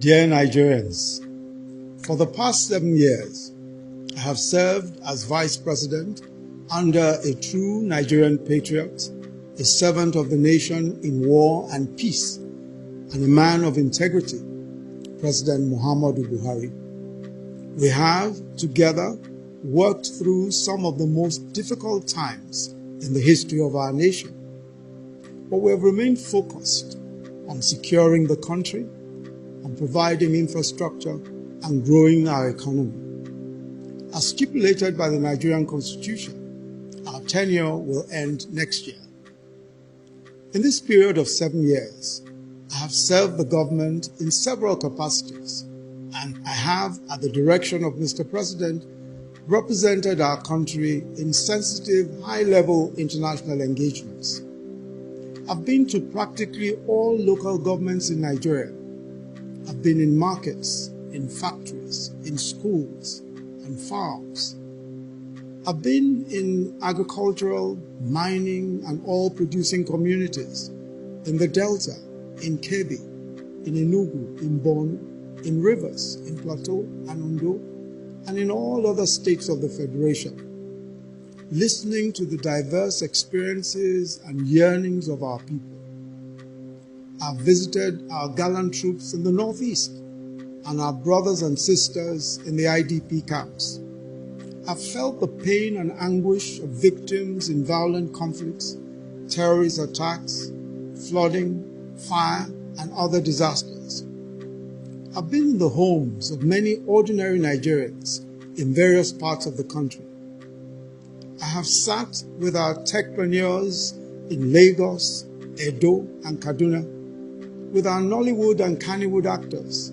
Dear Nigerians, for the past 7 years, I have served as Vice President under a true Nigerian patriot, a servant of the nation in war and peace, and a man of integrity, President Muhammadu Buhari. We have, together, worked through some of the most difficult times in the history of our nation, but we have remained focused on securing the country, on providing infrastructure, and growing our economy. As stipulated by the Nigerian Constitution, our tenure will end next year. In this period of 7 years, I have served the government in several capacities, and I have, at the direction of Mr. President, represented our country in sensitive, high-level international engagements. I've been to practically all local governments in Nigeria. I've been in markets, in factories, in schools, and farms. I've been in agricultural, mining, and oil-producing communities, in the Delta, in Kebbi, in Enugu, in Borno, in Rivers, in Plateau and Ondo, and in all other states of the Federation, listening to the diverse experiences and yearnings of our people. I've visited our gallant troops in the Northeast and our brothers and sisters in the IDP camps. I've felt the pain and anguish of victims in violent conflicts, terrorist attacks, flooding, fire, and other disasters. I've been in the homes of many ordinary Nigerians in various parts of the country. I have sat with our techpreneurs in Lagos, Edo, and Kaduna, with our Nollywood and Kannywood actors,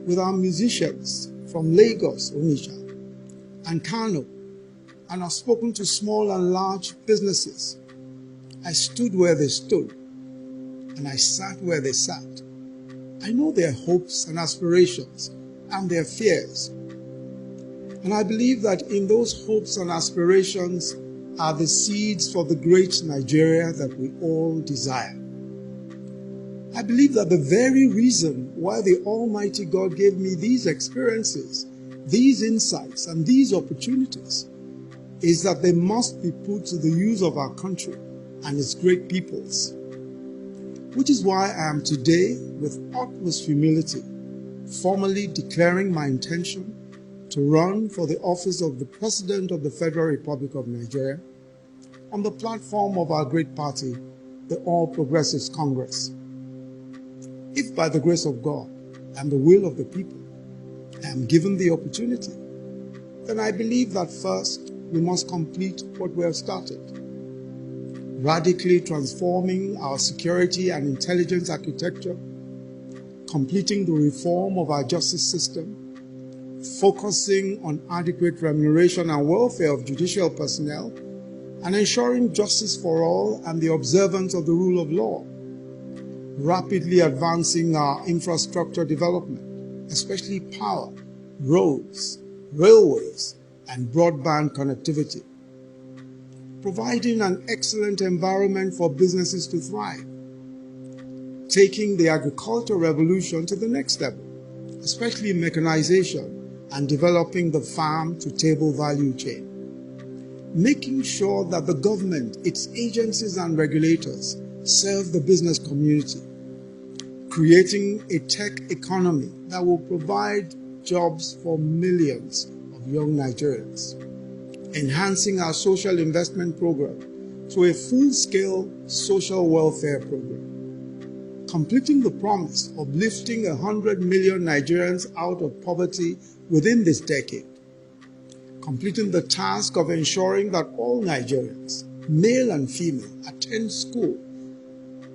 with our musicians from Lagos, Onitsha, and Kano, and I've spoken to small and large businesses. I stood where they stood, and I sat where they sat. I know their hopes and aspirations and their fears. And I believe that in those hopes and aspirations are the seeds for the great Nigeria that we all desire. I believe that the very reason why the Almighty God gave me these experiences, these insights, and these opportunities is that they must be put to the use of our country and its great peoples. Which is why I am today, with utmost humility, formally declaring my intention to run for the office of the President of the Federal Republic of Nigeria on the platform of our great party, the All Progressives Congress. If by the grace of God and the will of the people, I am given the opportunity, then I believe that first we must complete what we have started, radically transforming our security and intelligence architecture, completing the reform of our justice system, focusing on adequate remuneration and welfare of judicial personnel, and ensuring justice for all and the observance of the rule of law, rapidly advancing our infrastructure development, especially power, roads, railways, and broadband connectivity, providing an excellent environment for businesses to thrive, taking the agricultural revolution to the next level, especially mechanization and developing the farm-to-table value chain, making sure that the government, its agencies and regulators serve the business community, creating a tech economy that will provide jobs for millions of young Nigerians, enhancing our social investment program to a full-scale social welfare program, completing the promise of lifting 100 million Nigerians out of poverty within this decade, completing the task of ensuring that all Nigerians, male and female, attend school,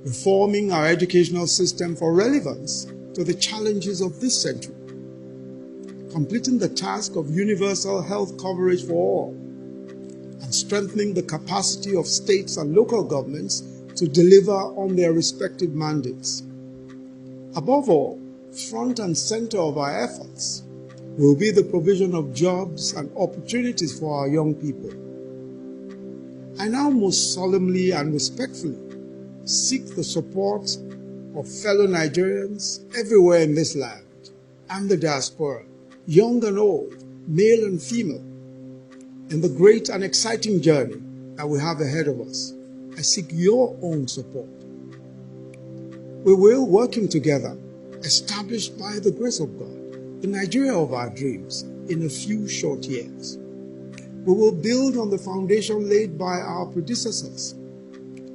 reforming our educational system for relevance to the challenges of this century, completing the task of universal health coverage for all, and strengthening the capacity of states and local governments to deliver on their respective mandates. Above all, front and center of our efforts will be the provision of jobs and opportunities for our young people. I now most solemnly and respectfully seek the support of fellow Nigerians everywhere in this land and the diaspora, young and old, male and female, in the great and exciting journey that we have ahead of us. I seek your own support. We will, working together, establish by the grace of God the Nigeria of our dreams in a few short years. We will build on the foundation laid by our predecessors.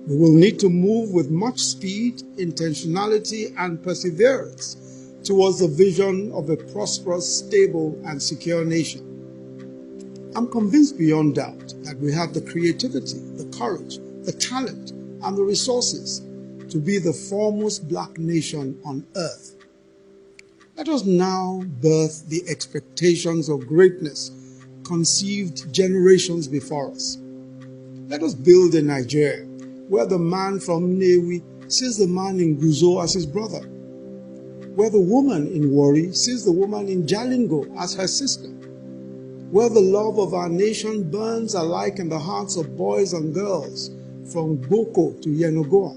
We will need to move with much speed, intentionality, and perseverance towards the vision of a prosperous, stable, and secure nation. I'm convinced beyond doubt that we have the creativity, the courage, the talent, and the resources to be the foremost black nation on earth. Let us now birth the expectations of greatness conceived generations before us. Let us build a Nigeria where the man from Nnewi sees the man in Guzo as his brother, where the woman in Warri sees the woman in Jalingo as her sister, where the love of our nation burns alike in the hearts of boys and girls from Boko to Yenagoa,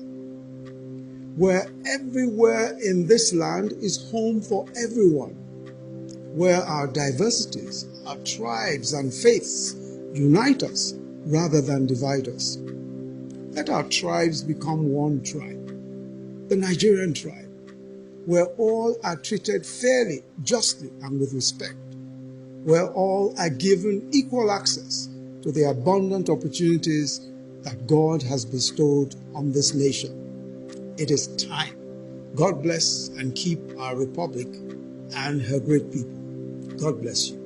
where everywhere in this land is home for everyone, where our diversities, our tribes and faiths unite us rather than divide us. Let our tribes become one tribe, the Nigerian tribe, where all are treated fairly, justly, and with respect, where all are given equal access to the abundant opportunities that God has bestowed on this nation. It is time. God bless and keep our republic and her great people. God bless you.